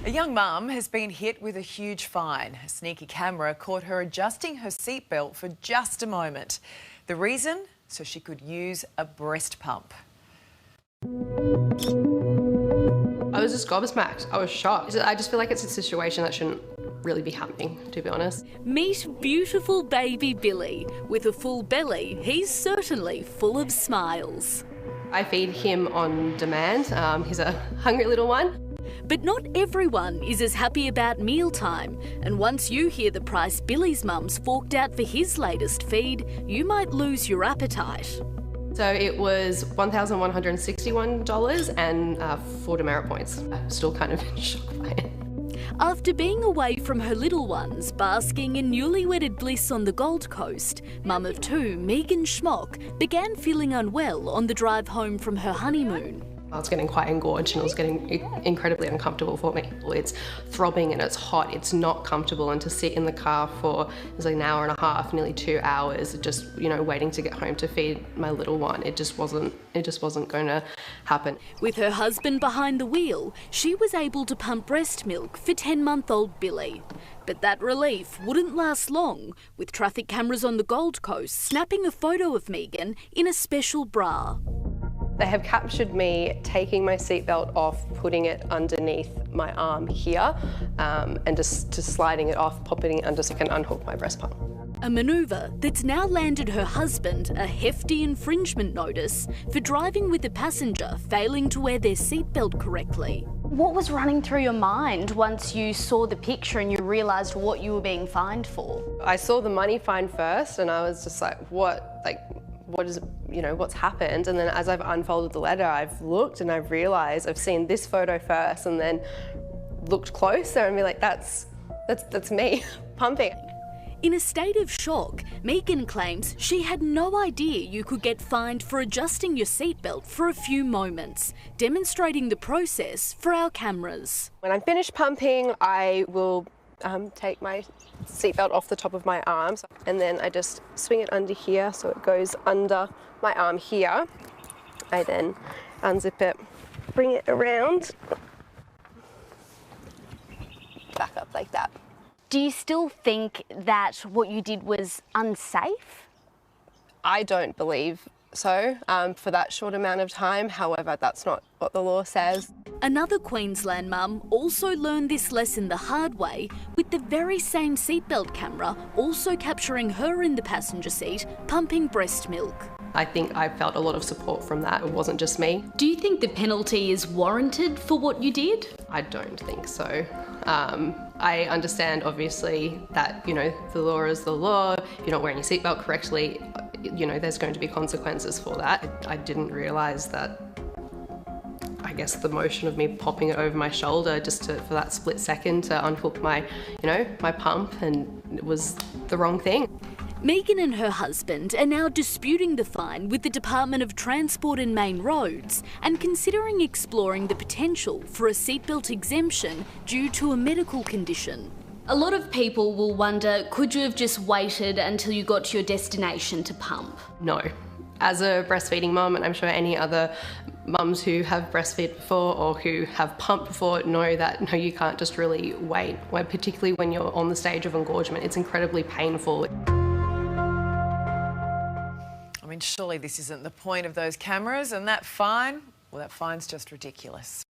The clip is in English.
A young mum has been hit with a huge fine. A sneaky camera caught her adjusting her seatbelt for just a moment. The reason? So she could use a breast pump. I was just gobsmacked. I was shocked. I just feel like it's a situation that shouldn't really be happening, to be honest. Meet beautiful baby Billy. With a full belly, he's certainly full of smiles. I feed him on demand. He's a hungry little one. But not everyone is as happy about mealtime. And once you hear the price Billy's mum's forked out for his latest feed, you might lose your appetite. So it was $1,161 and 4 demerit points. I'm still kind of in shock by it. After being away from her little ones, basking in newly-wedded bliss on the Gold Coast, mum of 2, Megan Schmock, began feeling unwell on the drive home from her honeymoon. I was getting quite engorged and it was getting incredibly uncomfortable for me. It's throbbing and it's hot, it's not comfortable, and to sit in the car for it was like an hour and a half, nearly 2 hours, just, you know, waiting to get home to feed my little one, it just wasn't going to happen. With her husband behind the wheel, she was able to pump breast milk for 10-month-old Billy. But that relief wouldn't last long, with traffic cameras on the Gold Coast snapping a photo of Megan in a special bra. They have captured me taking my seatbelt off, putting it underneath my arm here, and just sliding it off, popping it under so I can unhook my breast pump. A manoeuvre that's now landed her husband a hefty infringement notice for driving with a passenger failing to wear their seatbelt correctly. What was running through your mind once you saw the picture and you realised what you were being fined for? I saw the money fine first and I was just like, what is, you know, what's happened? And then as I've unfolded the letter, I've looked and I've realised I've seen this photo first and then looked closer and be like, that's me pumping. In a state of shock, Megan claims she had no idea you could get fined for adjusting your seatbelt for a few moments, demonstrating the process for our cameras. When I'm finished pumping, I will take my seatbelt off the top of my arms and then I just swing it under here so it goes under my arm here. I then unzip it, bring it around, back up like that. Do you still think that what you did was unsafe? I don't believe so for that short amount of time. However, that's not what the law says. Another Queensland mum also learned this lesson the hard way, with the very same seatbelt camera also capturing her in the passenger seat pumping breast milk. I think I felt a lot of support from that. It wasn't just me. Do you think the penalty is warranted for what you did? I don't think so. I understand, obviously, that, you know, the law is the law. If you're not wearing your seatbelt correctly, you know, there's going to be consequences for that. I didn't realise that, I guess, the motion of me popping it over my shoulder just for that split second to unhook my, you know, my pump, and it was the wrong thing. Megan and her husband are now disputing the fine with the Department of Transport and Main Roads and considering exploring the potential for a seatbelt exemption due to a medical condition. A lot of people will wonder, could you have just waited until you got to your destination to pump? No. As a breastfeeding mum, and I'm sure any other mums who have breastfed before or who have pumped before know that no, you can't just really wait, particularly when you're on the stage of engorgement. It's incredibly painful. I mean, surely this isn't the point of those cameras, and that fine, well, that fine's just ridiculous.